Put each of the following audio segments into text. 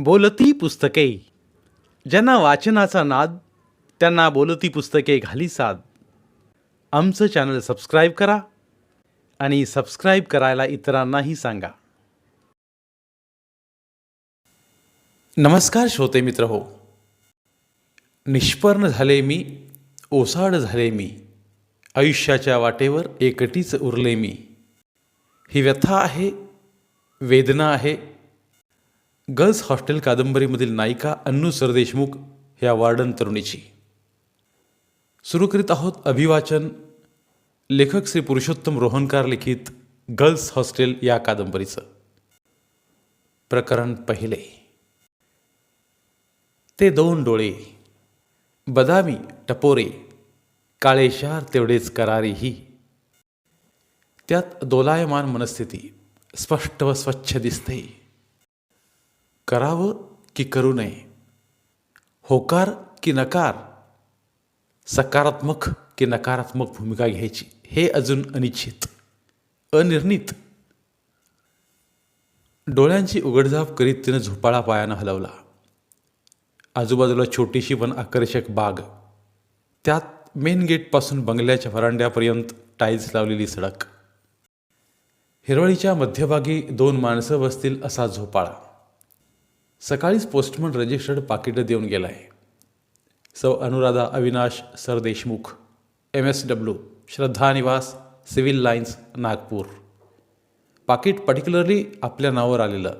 बोलती पुस्तके. ज्यांना वाचनाचा नाद त्यांना बोलती पुस्तके घाली साद. आमचं चॅनल सबस्क्राईब करा आणि सबस्क्राईब करायला इतरांनाही सांगा. नमस्कार श्रोते मित्र हो. निष्पर्ण झाले मी, ओसाड झाले मी, आयुष्याच्या वाटेवर एकटीच उरले मी. ही व्यथा आहे, वेदना आहे. गर्ल्स हॉस्टेल कादंबरीमधील नायिका अन्नू सरदेशमुख ह्या वार्डन तरुणीची. सुरू करीत आहोत अभिवाचन लेखक श्री पुरुषोत्तम रोहनकार लिखित गर्ल्स हॉस्टेल या कादंबरीचं. प्रकरण पहिले. ते दोन डोळे, बदामी टपोरे, काळेशार तेवढेच करारीही. त्यात दोलायमान मनस्थिती स्पष्ट व स्वच्छ दिसते. करावं की करू नये, होकार की नकार, सकारात्मक की नकारात्मक भूमिका घ्यायची हे अजून अनिश्चित, अनिर्णित. डोळ्यांची उघडझाप करीत तिनं झोपाळा पायानं हलवला. आजूबाजूला छोटीशी पण आकर्षक बाग, त्यात मेन गेटपासून बंगल्याच्या व्हरांड्यापर्यंत टाईल्स लावलेली सडक. हिरवळीच्या मध्यभागी दोन माणसं बसतील असा झोपाळा. सकाळीच पोस्टमन रजिस्टर्ड पाकिटं देऊन गेलाय. सौ अनुराधा अविनाश सरदेशमुख, MSW, श्रद्धा निवास, सिव्हिल लाईन्स, नागपूर. पाकिट पर्टिक्युलरली आपल्या नावावर आलेलं.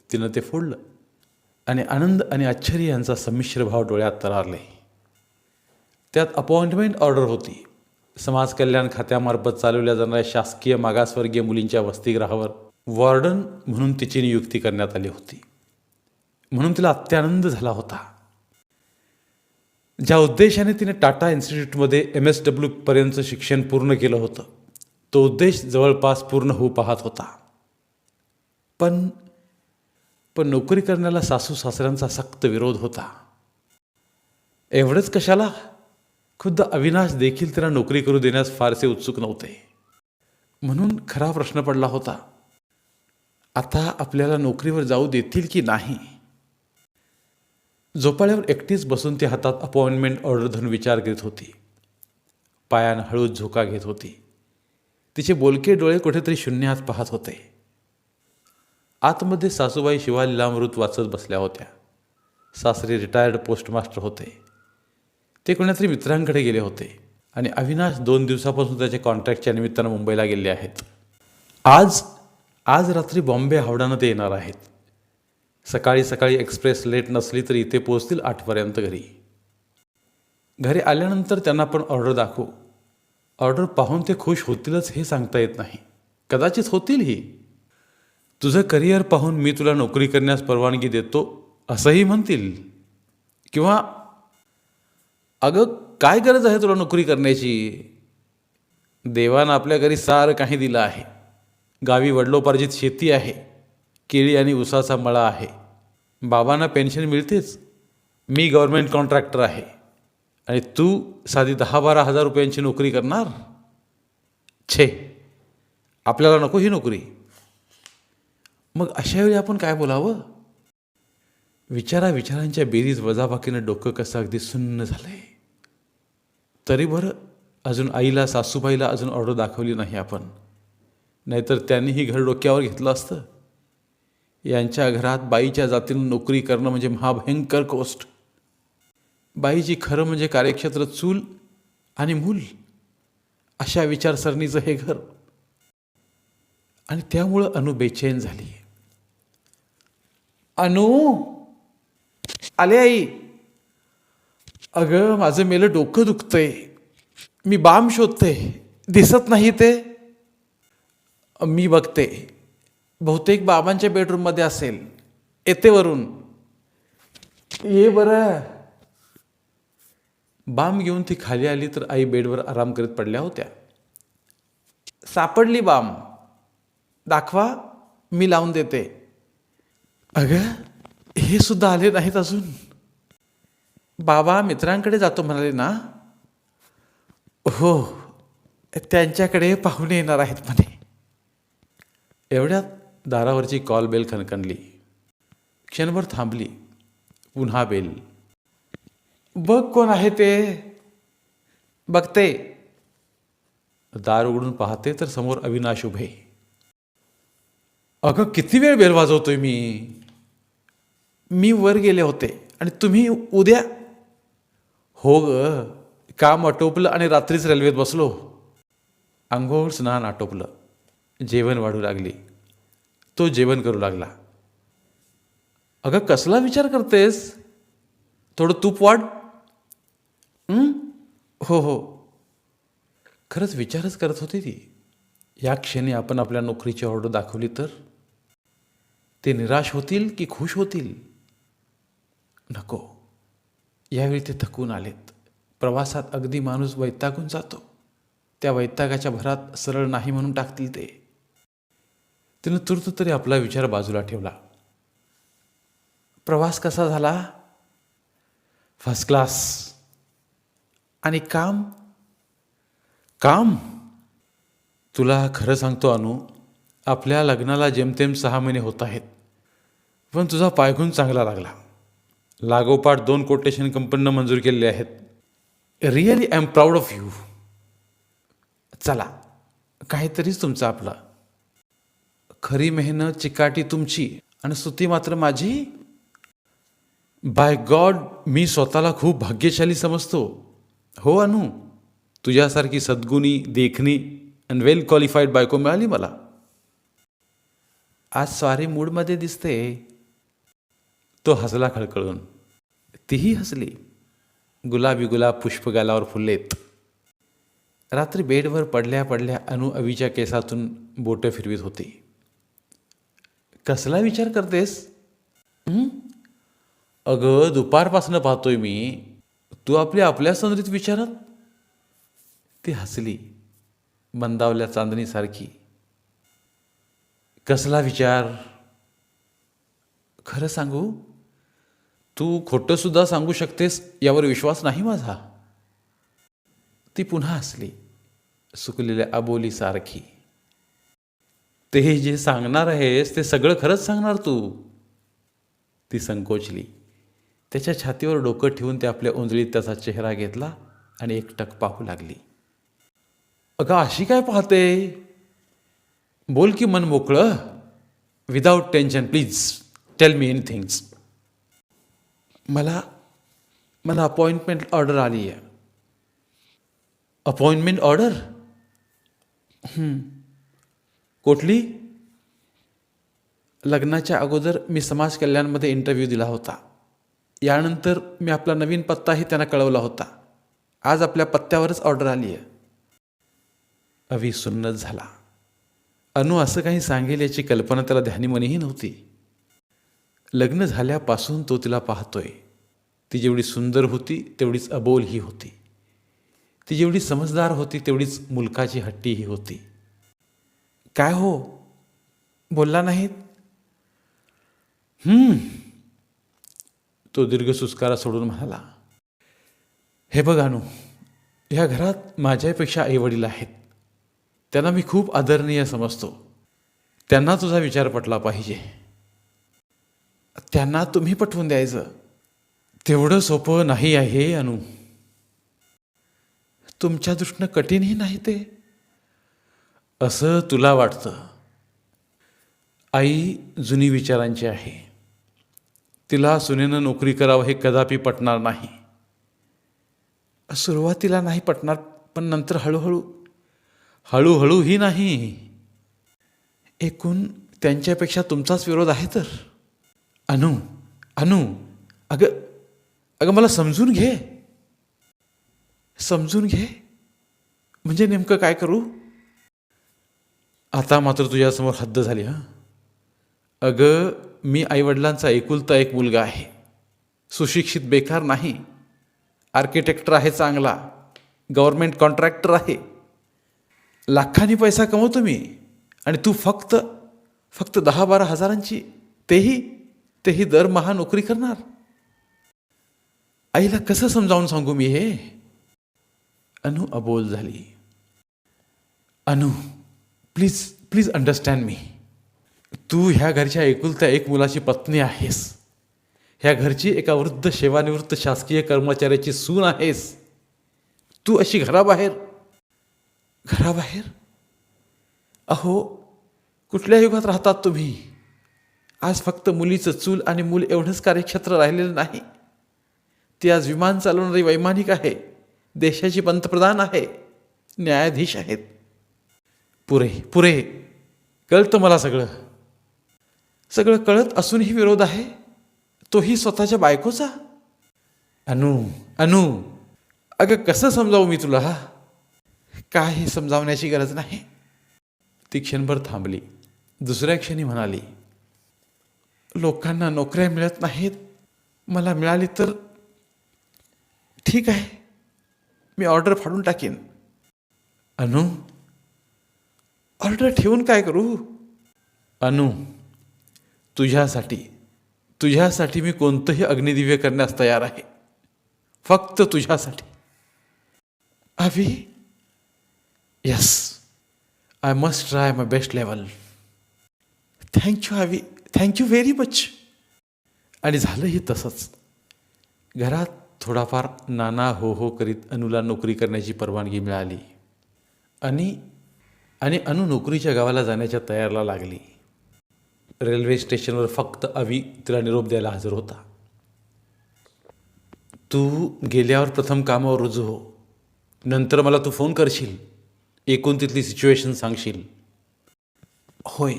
तिनं ते फोडलं आणि आनंद आणि आश्चर्य यांचा संमिश्र भाव डोळ्यात तरळले. त्यात अपॉइंटमेंट ऑर्डर होती. समाज कल्याण खात्यामार्फत चालवल्या जाणाऱ्या शासकीय मागासवर्गीय मुलींच्या वसतिगृहावर वॉर्डन म्हणून तिची नियुक्ती करण्यात आली होती. म्हणून तिला अत्यानंद झाला होता. ज्या उद्देशाने तिने टाटा इन्स्टिट्यूटमध्ये MSW पर्यंतचं शिक्षण पूर्ण केलं होतं, तो उद्देश जवळपास पूर्ण होऊ पाहत होता. पण नोकरी करण्याला सासू सासऱ्यांचा सक्त विरोध होता. एवढंच कशाला, खुद्द अविनाश देखील तिला नोकरी करू देण्यास फारसे उत्सुक नव्हते. म्हणून खरा प्रश्न पडला होता, आता आपल्याला नोकरीवर जाऊ देतील की नाही. झोपाळ्यावर एकटीच बसून ती हातात अपॉइंटमेंट ऑर्डर धरून विचार करीत होती. पायानं हळूच झोका घेत होती. तिचे बोलके डोळे कुठेतरी शून्यात पाहत होते. आतमध्ये सासूबाई शिवालीलामृत वाचत बसल्या होत्या. सासरे रिटायर्ड पोस्टमास्टर होते. ते कोणातरी मित्रांकडे गेले होते आणि अविनाश 2 दिवसापासून त्याच्या कॉन्ट्रॅक्टच्या निमित्तानं मुंबईला गेले आहेत. आज रात्री बॉम्बे हावडानं ते येणार आहेत. सकाळी सकाळी एक्सप्रेस लेट नसली तरी इथे पोहोचतील 8पर्यंत घरी. घरी आल्यानंतर त्यांना पण ऑर्डर दाखवू. ऑर्डर पाहून ते खुश होतीलच हे सांगता येत नाही. कदाचित होतीलही. तुझं करिअर पाहून मी तुला नोकरी करण्यास परवानगी देतो असंही म्हणतील. किंवा अगं काय गरज आहे तुला नोकरी करण्याची, देवानं आपल्या घरी सारं काही दिलं आहे. गावी वडिलोपार्जित शेती आहे, केळी आणि उसाचा मळा आहे. बाबांना पेन्शन मिळतेच. मी गव्हर्नमेंट कॉन्ट्रॅक्टर आहे आणि तू साधी 10-12 हजार रुपयांची नोकरी करणार. छे, आपल्याला नको ही नोकरी. मग अशावेळी आपण काय बोलावं. विचारांच्या बेरीज वजाबाकीनं डोकं कसं अगदी सुन्न झालंय. तरी बरं अजून आईला सासूबाईला अजून ऑर्डर दाखवली नाही आपण, नाहीतर त्यांनीही घर डोक्यावर घेतलं असतं. यांच्या घरात बाईच्या जातीनं नोकरी करणं म्हणजे महाभयंकर गोष्ट. बाईची खरं म्हणजे कार्यक्षेत्र चूल आणि मूल अशा विचारसरणीचं हे घर. आणि त्यामुळं अनु बेचैन झाली. अनु, आले आई. अगं माझं मेलं डोकं दुखतंय. मी बाम शोधते, दिसत नाही ते. मी बघते, बहुतेक बाबांच्या बेडरूममध्ये असेल. येते वरून. ये बरं. बाम घेऊन ती खाली आली तर आई बेडवर आराम करीत पडल्या होत्या. सापडली बाम, दाखवा, मी लावून देते. अगं हे सुद्धा आले नाहीत अजून. बाबा मित्रांकडे जातो म्हणाले ना. हो, त्यांच्याकडे पाहुणे येणार आहेत म्हणे. एवढ्यात दारावरची कॉल बेल खणखणली. क्षणभर थांबली. पुन्हा बेल. बघ कोण आहे ते. बघते. दार उघडून पाहते तर समोर अविनाश उभे. अगं किती वेळ बेल वाजवतोय मी वर गेले होते आणि तुम्ही उद्या. हो ग, काम आटोपलं आणि रात्रीच रेल्वेत बसलो. आंघोळ स्नान आटोपलं. जेवण वाढू लागली. तो जेवण करू लागला. अगं कसला विचार करतेस. थोडं तूप वाढ. हो हो. खरंच विचारच करत होती ती. या क्षणी आपण आपल्या नोकरीची ऑर्डर दाखवली तर ते निराश होतील की खुश होतील. नको. यावेळी ते थकून आलेत. प्रवासात अगदी माणूस वैतागून जातो. त्या वैतागाच्या भरात सरळ नाही म्हणून टाकतील ते. तिनं तूर्त तरी आपला विचार बाजूला ठेवला. प्रवास कसा झाला. First class. आणि काम. काम तुला खरं सांगतो अनु, आपल्या लग्नाला जेमतेम 6 महिने होत आहेत. पण तुझा पायगुण चांगला लागला. लागोपाठ 2 कोटेशन कंपनीनं मंजूर केलेले आहेत. Really I am proud of you. चला, काहीतरीच तुमचं आपलं. खरी मेहनत चिकाटी तुमची आणि स्तुती मात्र माझी. बाय गॉड, मी स्वतःला खूप भाग्यशाली समजतो. हो अनु, तुझ्यासारखी सद्गुणी, देखणी अँड वेल क्वालिफाईड बायको मिळाली मला. आज सॉरी मूडमध्ये दिसते. तो हसला खळखळून. तीही हसली. गुलाबी गुलाब पुष्प गालावर फुललेत. रात्री बेडवर पडल्या पडल्या अनु अवीच्या केसातून बोटं फिरवीत होती. कसला विचार करतेस. अगं दुपारपासनं पाहतोय मी. तू आपल्या संदरीत विचारात. ती हसली मंदावल्या चांदणीसारखी. कसला विचार. खरं सांगू, तू खोटं सुद्धा सांगू शकतेस यावर विश्वास नाही माझा. ती पुन्हा हसली सुकलेल्या अबोलीसारखी. ते जे सांगणार आहेस ते सगळं खरंच सांगणार तू. ती संकोचली. त्याच्या छातीवर डोकं ठेवून ते आपल्या उंजळीत त्याचा चेहरा घेतला आणि एकटक पाहू लागली. अगं अशी काय पाहते. बोल की मन मोकळं. Without tension please tell me anythings. मला अपॉइंटमेंट ऑर्डर आली आहे. Appointment order. कुठली. लग्नाच्या अगोदर मी समाज कल्याणमध्ये इंटरव्ह्यू दिला होता. यानंतर मी आपला नवीन पत्ताही त्यांना कळवला होता. आज आपल्या पत्त्यावरच ऑर्डर आली आहे. अवी सुन्नत झाला. अनु असं काही सांगेल याची कल्पना त्याला ध्यानीमनीही नव्हती. लग्न झाल्यापासून तो तिला पाहतोय. ती जेवढी सुंदर होती तेवढीच अबोल ही होती. ती जेवढी समजदार होती तेवढीच मुलकाची हट्टी ही होती. काय हो, बोलला नाहीत. तो दीर्घ सुस्कारा सोडून म्हणाला, हे बघ अनु, ह्या घरात माझ्यापेक्षा आईवडील आहेत. त्यांना मी खूप आदरणीय समजतो. त्यांना तुझा विचार पटला पाहिजे. त्यांना तुम्ही पटवून द्यायचं. तेवढं सोपं नाही आहे अनु. तुमच्या दृष्टीनं कठीणही नाही ते. असं तुला वाटतं. आई जुनी विचारांची आहे. तिला सुनेनं नोकरी करावं हे कदापि पटणार नाही. सुरुवातीला नाही पटणार, पण नंतर हळूहळूही नाही. एकूण त्यांच्यापेक्षा तुमचाच विरोध आहे तर. अनु अनु अगं मला समजून घे. समजून घे म्हणजे नेमकं काय करू. आता मात्र तुझ्यासमोर हद्द झाली. अगं मी आईवडिलांचा एकुलता एक मुलगा आहे. सुशिक्षित, बेकार नाही. आर्किटेक्टर आहे चांगला. गव्हर्नमेंट कॉन्ट्रॅक्टर आहे. लाखांनी पैसा कमवतो मी. आणि तू फक्त 10-12 हजारांची, तेही दरमहा नोकरी करणार. आईला कसं समजावून सांगू मी हे. अनु अबोल झाली. अनु प्लीज अंडरस्टँड मी. तू ह्या घरच्या एकुलत्या एक मुलाची पत्नी आहेस. ह्या घरची एका वृद्ध सेवानिवृत्त शासकीय कर्मचाऱ्याची सून आहेस. तू अशी घराबाहेर. घराबाहेर? अहो, कुठल्या युगात राहतात तुम्ही? आज फक्त मुलीचं चूल आणि मूल एवढंच कार्यक्षेत्र राहिलेलं नाही. ती आज विमान चालवणारी वैमानिक आहे, देशाची पंतप्रधान आहे, न्यायाधीश आहेत. पुरे पुरे कळतं मला सगळं. सगळं कळत असूनही विरोध आहे, तोही स्वतःच्या बायकोचा. अनु अनु अगं, कसं समजावू मी तुला? काही समजावण्याची गरज नाही. ती क्षणभर थांबली. दुसऱ्या क्षणी म्हणाली, लोकांना नोकऱ्या मिळत नाहीत, मला मिळाली तर ठीक आहे, मी ऑर्डर फाडून टाकेन. अनु, ऑर्डर ठेवून काय करू? अनु, तुझ्यासाठी मी कोणतंही अग्निदिव्य करण्यास तयार आहे, फक्त तुझ्यासाठी. Abhi, yes, I must try my best level. Thank you Abhi, thank you very much. आणि झालंही तसंच. घरात थोडाफार नाना हो हो करीत अनुला नोकरी करण्याची परवानगी मिळाली. आणि अनु नोकरीच्या गावाला जाण्याच्या तयारीला लागली. रेल्वे स्टेशनवर फक्त अभि तिला निरोप द्यायला हजर होता. तू गेल्यावर प्रथम कामावर रुजू हो, नंतर मला तू फोन करशील, एकूण तिथली सिच्युएशन सांगशील. होय,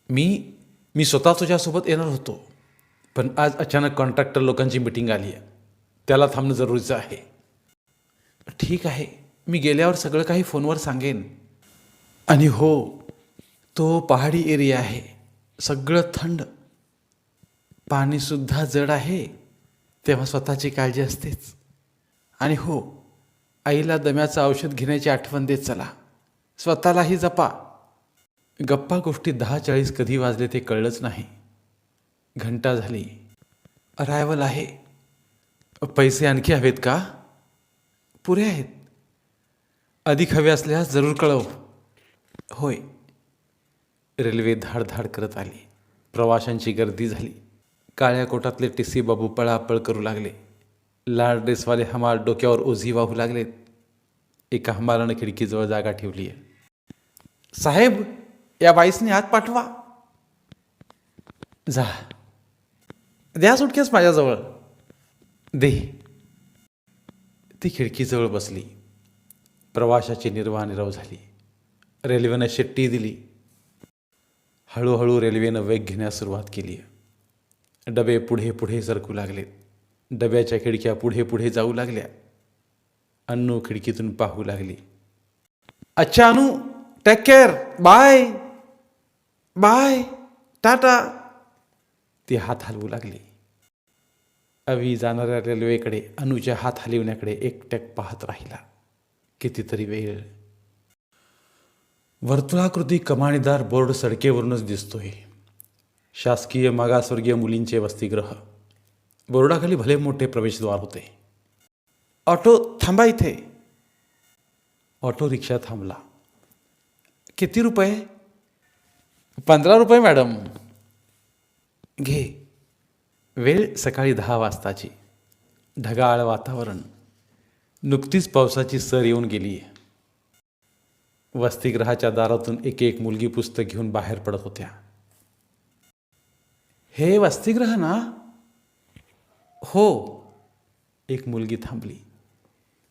मी स्वतः तुझ्यासोबत येणार होतो, पण आज अचानक कॉन्ट्रॅक्टर लोकांची मीटिंग आली आहे, त्याला थांबणं जरुरीचं आहे. ठीक आहे, मी गेल्यावर सगळं काही फोनवर सांगेन. आणि हो, तो पहाडी एरिया आहे, सगळं थंड, पाणीसुद्धा जड आहे, तेव्हा स्वतःची काळजी असतेच. आणि हो, आईला दम्याचं औषध घेण्याची आठवण देत चला, स्वतःलाही जपा. गप्पा गोष्टी 10:40 कधी वाजले ते कळलंच नाही. घंटा झाली. अरायवल आहे. पैसे आणखी हवेत का? पुरे आहेत. अधिक हवे असल्यास जरूर कळव. होय. रेल्वे धाडधाड करत आली. प्रवाशांची गर्दी झाली. काळ्या कोटातले टीसी बाबू पळापळ करू लागले. लाल ड्रेसवाले हमाल डोक्यावर ओझी वाहू लागलेत. एका हमालानं खिडकीजवळ जागा ठेवली आहे. साहेब, या बाईसने आत पाठवा. जा, द्या सुटकेस माझ्याजवळ. दे. ती खिडकीजवळ बसली. प्रवाशाची निर्वाणीरव झाली. रेल्वेनं शिट्टी दिली. हळूहळू रेल्वेनं वेग घेण्यास सुरुवात केली. डबे पुढे पुढे सरकू लागलेत. डब्याच्या खिडक्या पुढे पुढे जाऊ लागल्या. अन्नू खिडकीतून पाहू लागली. अच्छा Anu, take care, bye bye, टाटा. ती हात हलवू लागली. अभि जाणाऱ्या रेल्वेकडे, अनुच्या हात हलवण्याकडे एकटक पाहत राहिला. कितीतरी वेळ. वर्तुळाकृती कमानीदार बोर्ड सडकेवरूनच दिसतोय. शासकीय मागासवर्गीय मुलींचे वसतिगृह. बोर्डाखाली भले मोठे प्रवेशद्वार होते. ऑटो थांबा इथे. ऑटो रिक्षा थांबला. किती रुपये? 15 रुपये मॅडम. घे. वेळ सकाळी 10 वाजताची. ढगाळ वातावरण. नुकतीच पावसाची सर येऊन गेली. वसतिगृहाच्या दारातून एक एक मुलगी पुस्तक घेऊन बाहेर पडत होत्या. हे वसतिगृह ना? हो. एक मुलगी थांबली.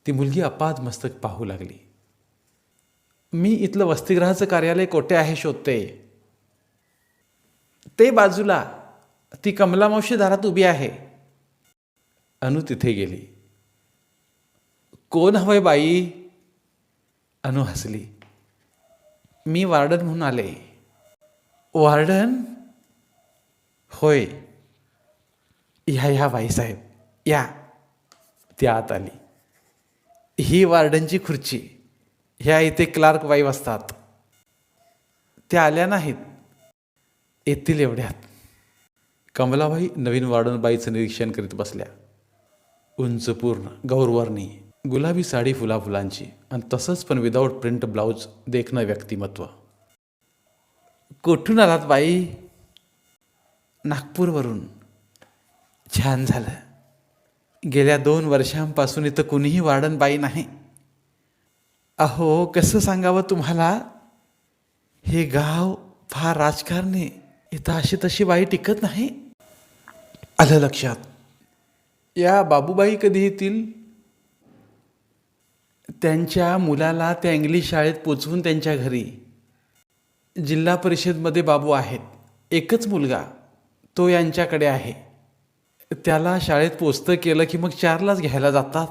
ती मुलगी अपाद मस्तक पाहू लागली. मी इथलं वसतिगृहाचं कार्यालय कोठे आहे शोधते. ते बाजूला. ती कमला मावशी दारात उभी आहे. अनु तिथे गेली. कोण हवंय बाई? अनु हसली. मी वार्डन म्हणून आले. वार्डन? होय. ह्या बाईसाहेब या. ती आत आली. ही वार्डनची खुर्ची. ह्या इथे क्लार्क बाई असतात. त्या आल्या नाहीत, येतील एवढ्यात. कमलाबाई नवीन वार्डनबाईचं निरीक्षण करीत बसल्या. उंच पूर्ण, गौरवर्णी, गुलाबी साडी फुलाफुलांची आणि तसंच पण विदाऊट प्रिंट ब्लाऊज देखणं व्यक्तिमत्व. कुठून आलात बाई? नागपूरवरून. छान झालं. गेल्या 2 वर्षांपासून इथं कुणीही वार्डन बाई नाही. अहो, कसं सांगावं तुम्हाला, हे गाव फार राजकारणी. इथं अशी तशी बाई टिकत नाही. आलं लक्षात. या बाबूबाई कधी येतील? त्यांच्या मुलाला त्या इंग्लिश शाळेत पोचवून त्यांच्या घरी. जिल्हा परिषदमध्ये बाबू आहेत. एकच मुलगा, तो यांच्याकडे आहे. त्याला शाळेत पोचतं केलं की मग 4लाच घ्यायला जातात.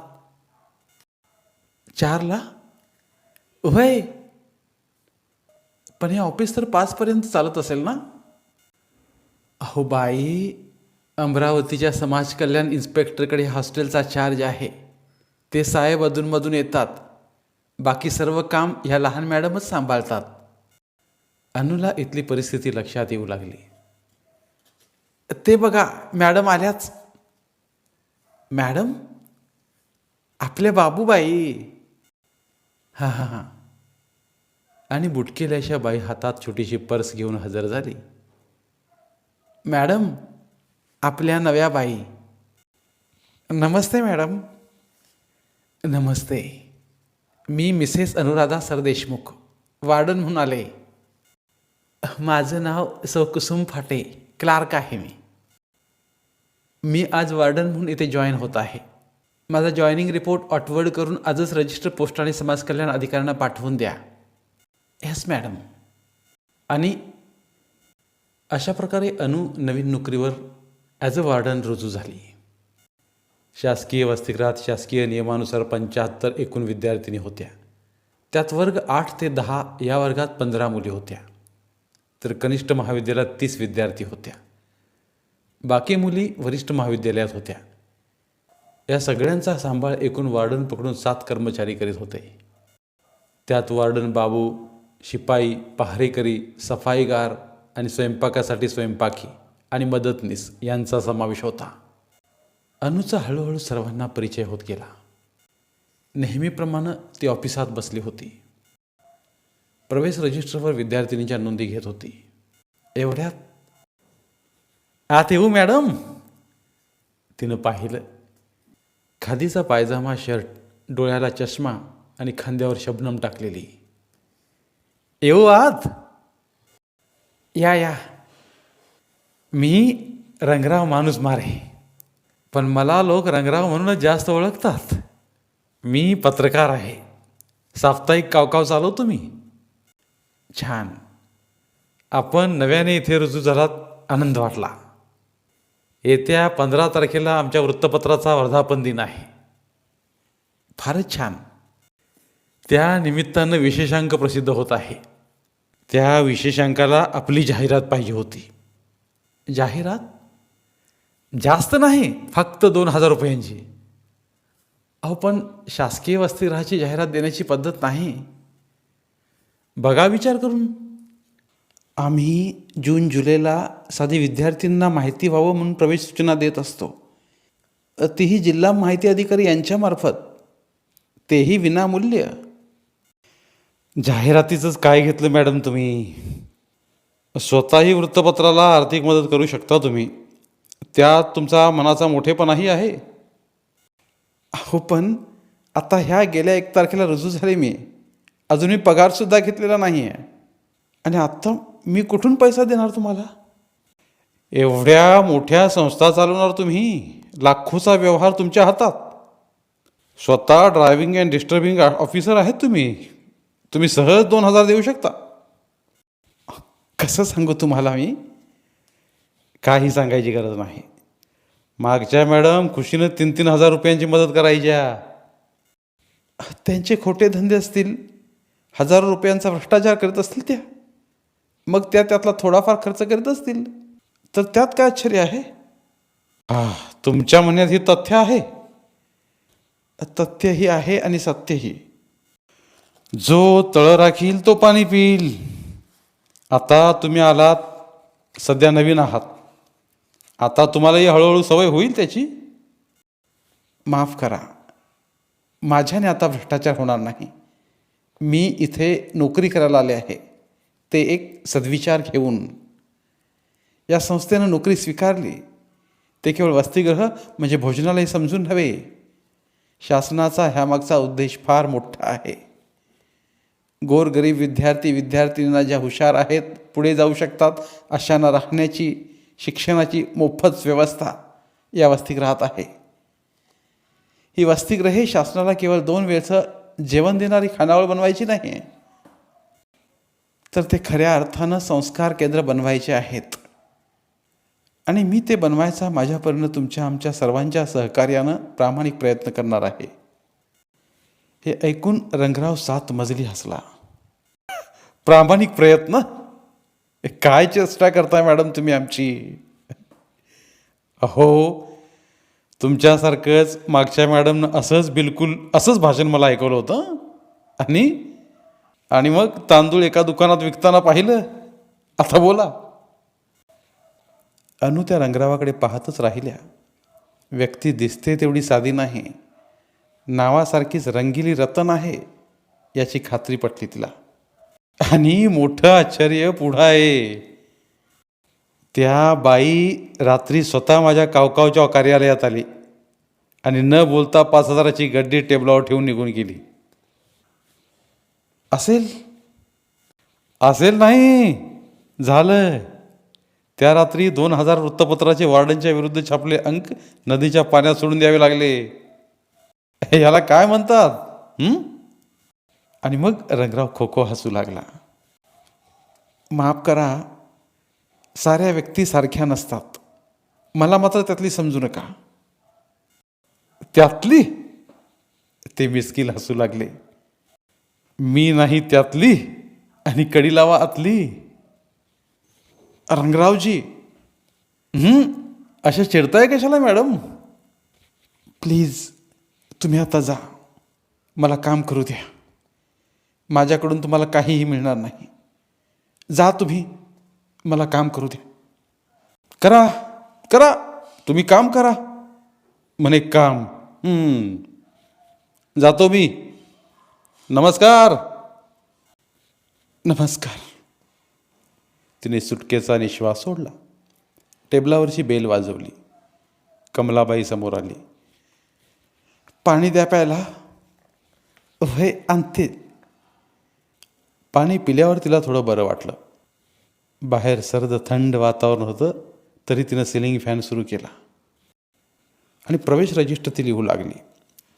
4ला? होय. पण हे ऑफिस तर 5पर्यंत चालत असेल ना? अहो बाई, अमरावतीच्या समाज कल्याण इन्स्पेक्टरकडे हॉस्टेलचा चार्ज आहे. ते साहेब अधूनमधून येतात. बाकी सर्व काम ह्या लहान मॅडमच सांभाळतात. अनुला इथली परिस्थिती लक्षात येऊ लागली. ते बघा, मॅडम आल्याच. मॅडम? आपल्या बाबूबाई. हां हां हां. आणि बुटकेल्याच्या बाई हातात छोटीशी पर्स घेऊन हजर झाली. मॅडम, आपल्या नव्या बाई. नमस्ते मॅडम. नमस्ते. मी मिसेस अनुराधा सरदेशमुख, वार्डन म्हणून आले. माझं नाव सौ कुसुम फाटे, क्लार्क आहे मी आज वार्डन म्हणून इथे जॉईन होत आहे. माझा जॉईनिंग रिपोर्ट ऑटवर्ड करून आजच रजिस्टर पोस्टाने समाज कल्याण अधिकाऱ्यांना पाठवून द्या. Yes madam. आणि अशा प्रकारे अनु नवीन नोकरीवर ॲज अ वार्डन रुजू झाली. शासकीय वसतिगृहात शासकीय नियमानुसार 75 एकूण विद्यार्थिनी होत्या. त्यात वर्ग 8 ते 10 या वर्गात 15 मुली होत्या. तर कनिष्ठ महाविद्यालयात 30 विद्यार्थी होत्या. बाकी मुली वरिष्ठ महाविद्यालयात होत्या. या सगळ्यांचा सांभाळ एकूण वार्डन पकडून 7 कर्मचारी करीत होते. त्यात वार्डन बाबू, शिपाई, पहारेकरी, सफाईगार आणि स्वयंपाकासाठी स्वयंपाकी आणि मदतनीस यांचा समावेश होता. अनुचा हळूहळू सर्वांना परिचय होत गेला. नेहमीप्रमाणे ती ऑफिसात बसली होती. प्रवेश रजिस्टरवर विद्यार्थिनीच्या नोंदी घेत होती. एवढ्यात आत येऊ मॅडम? तिनं पाहिलं. खादीचा पायजामा, शर्ट, डोळ्याला चष्मा आणि खांद्यावर शबनम टाकलेली. येऊ आत? या या. मी रंगराव माणूस मारे, पण मला लोक रंगराव म्हणूनच जास्त ओळखतात. मी पत्रकार आहे. साप्ताहिक कावकाव चालवतो मी. छान. आपण नव्याने इथे रुजू झालात, आनंद वाटला. येत्या 15 तारखेला आमच्या वृत्तपत्राचा वर्धापन दिन आहे. फारच छान. त्या निमित्तानं विशेषांक प्रसिद्ध होत आहे. त्या विशेषांकाला आपली जाहिरात पाहिजे होती. जाहिरात? जास्त नाही, फक्त 2000 रुपयांची. अहो, पण शासकीय वसतिगृहाची जाहिरात देण्याची पद्धत नाही. बघा विचार करून. आम्ही जून जुलैला साधी विद्यार्थ्यांना माहिती व्हावं म्हणून प्रवेश सूचना देत असतो. तीही जिल्हा माहिती अधिकारी यांच्यामार्फत, तेही विनामूल्य. जाहिरातीचंच काय घेतलं मॅडम तुम्ही? स्वतःही वृत्तपत्राला आर्थिक मदत करू शकता तुम्ही. त्यात तुमचा मनाचा मोठेपणाही आहे. हो, पण आता ह्या गेल्या 1 तारखेला रुजू झाले मी. अजून मी पगारसुद्धा घेतलेला नाही आहे. आणि आत्ता मी कुठून पैसा देणार तुम्हाला? एवढ्या मोठ्या संस्था चालवणार तुम्ही. लाखोचा व्यवहार तुमच्या हातात. स्वतः ड्रायव्हिंग अँड डिस्टर्बिंग ऑफिसर आहेत तुम्ही. तुम्ही सहज 2000 देऊ शकता. कसं सांगू तुम्हाला मी? काही सांगायची गरज नाही. मागच्या मॅडम खुशीनं 3-3 हजार रुपयांची मदत करायच्या. त्यांचे खोटे धंदे असतील, हजारो रुपयांचा भ्रष्टाचार करत असतील त्या. मग त्यातला थोडाफार खर्च करत असतील, तर त्यात काय आश्चर्य आहे? तुमच्या म्हणण्यात ही तथ्य आहे. तथ्यही आहे आणि सत्यही. जो तळ राखील तो पाणी पिईल. आता तुम्ही आलात, सध्या नवीन आहात. आता तुम्हालाही हळूहळू सवय होईल त्याची. माफ करा, माझ्याने आता भ्रष्टाचार होणार नाही. मी इथे नोकरी करायला आले आहे, ते एक सद्विचार घेऊन. या संस्थेनं नोकरी स्वीकारली ते केवळ वसतिगृह म्हणजे भोजनालय समजून नव्हे. शासनाचा ह्यामागचा उद्देश फार मोठा आहे. गोरगरीब विद्यार्थिनींना ज्या हुशार आहेत, पुढे जाऊ शकतात, अशांना राहण्याची, शिक्षणाची मोफत व्यवस्था या वसतिगृहात आहे. ही वसतिगृहे शासनाला केवळ 2 वेळचं जेवण देणारी खानावळ बनवायची नाही, तर ते खऱ्या अर्थानं संस्कार केंद्र बनवायचे आहेत. आणि मी ते बनवायचा माझ्यापर्यंत तुमच्या आमच्या सर्वांच्या सहकार्यानं प्रामाणिक प्रयत्न करणार आहे. हे ऐकून रंगराव 7 मजली हसला. प्रामाणिक प्रयत्न? काय चेष्टा करताय मॅडम तुम्ही आमची? अहो, तुमच्यासारखंच मागच्या मॅडमनं असंच भाषण मला ऐकवलं होतं. आणि मग तांदूळ एका दुकानात विकताना पाहिलं. आता बोला. अनु त्या रंगरावाकडे पाहतच राहिल्या. व्यक्ती दिसते तेवढी साधी नाही, नावासारखीच रंगिली रतन आहे याची खात्री पटली तिला. आणि मोठं आश्चर्य पुढं आहे. त्या बाई रात्री स्वतः माझ्या कावकावच्या कार्यालयात आली आणि न बोलता 5,000ची गड्डी टेबलावर ठेवून निघून गेली. असेल नाही, झालं. त्या रात्री 2,000 वृत्तपत्राचे वॉर्डनच्या विरुद्ध छापले अंक नदीच्या पाण्यात सोडून द्यावे लागले. याला काय म्हणतात? आणि मग रंगराव खो हसू लागला. माफ करा, साऱ्या व्यक्ती सारख्या नसतात. मला मात्र त्यातली समजू नका. त्यातली? ते मिस्किल हसू लागले. मी नाही त्यातली आणि कडी लावा आतली. रंगरावजी, अशा चिडताय कशाला मॅडम? प्लीज तुम्ही आता जा, मला काम करू द्या. माझ्याकडून तुम्हाला काहीही मिळणार नाही. जा तुम्ही, मला काम करू द्या. करा तुम्ही काम करा म्हणे. काम जातो मी. नमस्कार. तिने सुटकेचा निश्वास सोडला. टेबलावरची बेल वाजवली. कमलाबाई समोर आली. पाणी द्या प्यायला. होय, आणते. पाणी पिल्यावर तिला थोडं बरं वाटलं. बाहेर सर्द थंड वातावरण होतं, तरी तिनं सिलिंग फॅन सुरू केला आणि प्रवेश रजिस्टर ती लिहू लागली.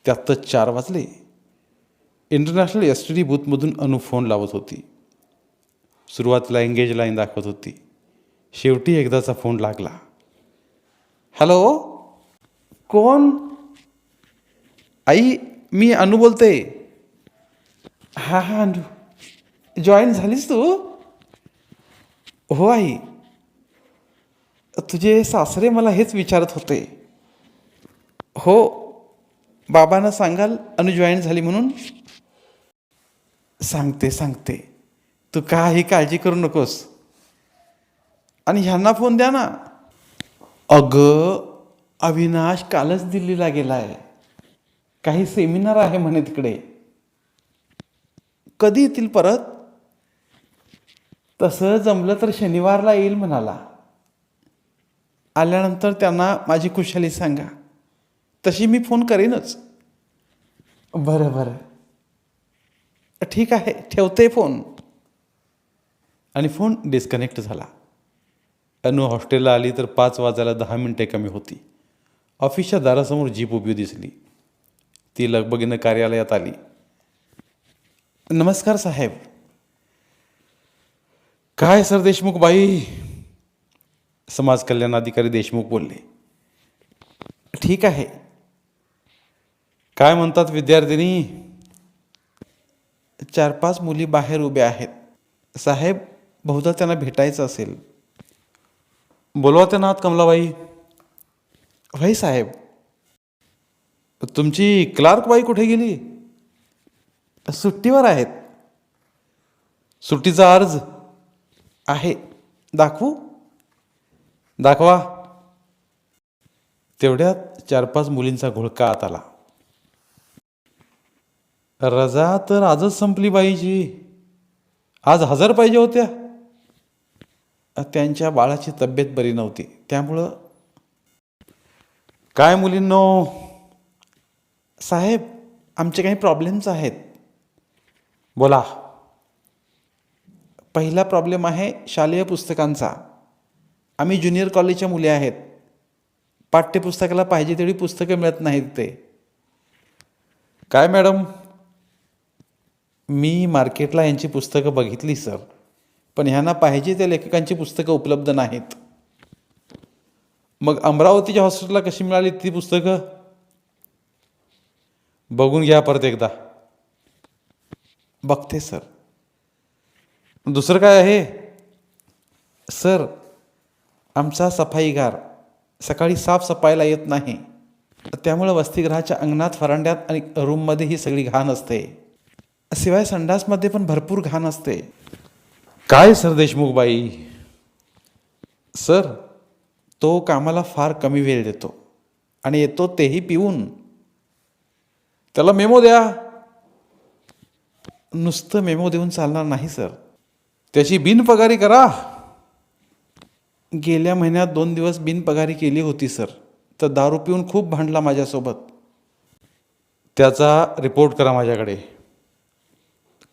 त्यातच 4 वाजले. इंटरनॅशनल STD बूथमधून अनु फोन लावत होती. सुरुवातीला एंगेज लाईन दाखवत होती. शेवटी एकदाचा फोन लागला. हॅलो, कोण? आई, मी अनु बोलते. हा अनु, जॉईन झालीस तू? हो आई, तुझे सासरे मला हेच विचारत होते. हो, बाबांना सांगाल अनु जॉईन झाली म्हणून? सांगते. तू काही काळजी करू नकोस. आणि ह्यांना फोन द्या ना. अगं, अविनाश कालच दिल्लीला गेलाय. काही सेमिनार आहे म्हणे तिकडे. कधी येतील परत? तसं जमलं तर शनिवारला येईल म्हणाला. आल्यानंतर त्यांना माझी कुशली सांगा. तशी मी फोन करेनच. बरं, ठीक आहे, ठेवते फोन. आणि फोन डिस्कनेक्ट झाला. अनु हॉस्टेलला आली तर 5 वाजायला 10 मिनिटे कमी होती. ऑफिसच्या दारासमोर जीप उभी दिसली. ती लगबगीनं कार्यालयात आली. नमस्कार साहेब. काय सर देशमुख बाई? समाज कल्याण अधिकारी देशमुख बोलले. ठीक आहे. काय म्हणतात विद्यार्थिनी? 4-5 मुली बाहेर उभ्या आहेत साहेब. बहुधा त्यांना भेटायचं असेल. बोलवा त्यांना आत. कमलाबाई. होय साहेब. तुमची क्लार्क बाई कुठे गेली? सुट्टीवर आहेत. सुट्टीचा अर्ज आहे, दाखवू? दाखवा. तेवढ्यात 4-5 मुलींचा घोळका आत आला. रजा तर आजच संपली बाईची. आज हजर पाहिजे होत्या. त्यांच्या बाळाची तब्येत बरी नव्हती, त्यामुळं. काय मुलींनो? साहेब, आमचे काही प्रॉब्लेम्स आहेत. बोला. पहिला प्रॉब्लेम आहे शालेय पुस्तकांचा. आम्ही ज्युनियर कॉलेजच्या मुले आहेत. पाठ्यपुस्तकाला पाहिजे तेवढी पुस्तकं मिळत नाहीत ते. काय मॅडम? मी मार्केटला यांची पुस्तकं बघितली सर, पण ह्यांना पाहिजे त्या लेखकांची पुस्तकं उपलब्ध नाहीत. मग अमरावतीच्या हॉस्पिटलला कशी मिळाली ती पुस्तकं? बघून घ्या परत एकदा. बघते सर. दुसरं काय आहे? सर, आमचा सफाईगार सकाळी साफसफाईला येत नाही, त्यामुळं वसतिगृहाच्या अंगणात, व्हरांड्यात आणि रूममध्ये ही सगळी घाण असते. शिवाय संडासमध्ये पण भरपूर घाण असते. काय सर देशमुख बाई? सर, तो कामाला फार कमी वेळ देतो आणि येतो तेही पिऊन. त्याला मेमो द्या. नुसतं मेमो देऊन चालणार नाही सर, त्याची बिनपगारी करा. गेल्या महिन्यात 2 दिवस बिनपगारी केली होती सर, तर दारू पिऊन खूप भांडला माझ्यासोबत. त्याचा रिपोर्ट करा माझ्याकडे.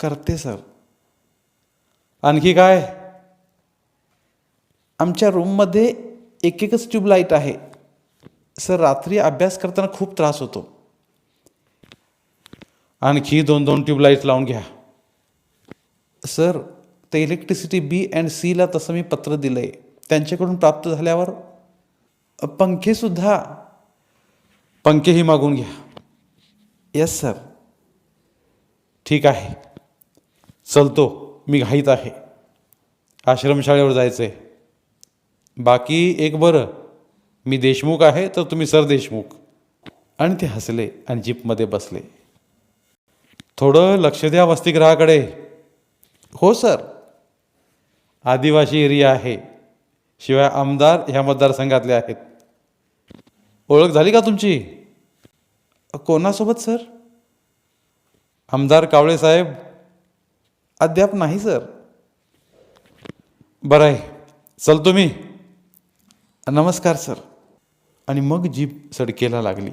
करते सर. आणखी काय? आमच्या रूममध्ये एकच ट्यूबलाईट आहे सर, रात्री अभ्यास करताना खूप त्रास होतो. आणखी 2-2 ट्यूबलाईट लावून घ्या. सर, ते इलेक्ट्रिसिटी B&Cला तसं मी पत्र दिलं आहे. त्यांच्याकडून प्राप्त झाल्यावर पंखेही मागून घ्या. Yes sir. ठीक आहे, चलतो. मी घाईत आहे. आश्रमशाळेवर जायचं आहे. बाकी एक बरं, मी देशमुख आहे तर तुम्ही सर देशमुख. आणि ते हसले आणि जीपमध्ये बसले. थोडं लक्ष द्या वसतिगृहाकडे. हो सर. आदिवासी एरिया आहे, शिवाय आमदार ह्या मतदारसंघातले आहेत. ओळख झाली का तुमची? कोणासोबत सर? आमदार कावळे साहेब? अद्याप नाही सर. बरं आहे, चलतो मी. नमस्कार सर. आणि मग जीप सडकेला लागली.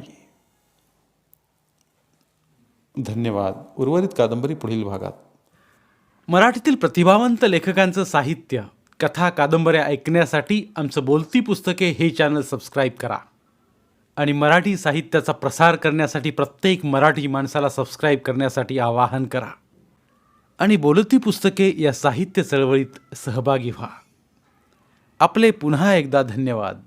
धन्यवाद. उर्वरित कादंबरी पुढील भागात. मराठीतील प्रतिभावंत लेखकांचं साहित्य, कथा, कादंबऱ्या ऐकण्यासाठी आमचं बोलती पुस्तके हे चॅनल सबस्क्राईब करा. आणि मराठी साहित्याचा प्रसार करण्यासाठी प्रत्येक मराठी माणसाला सबस्क्राईब करण्यासाठी आवाहन करा. आणि बोलती पुस्तके या साहित्य चळवळीत सहभागी व्हा. आपले पुन्हा एकदा धन्यवाद.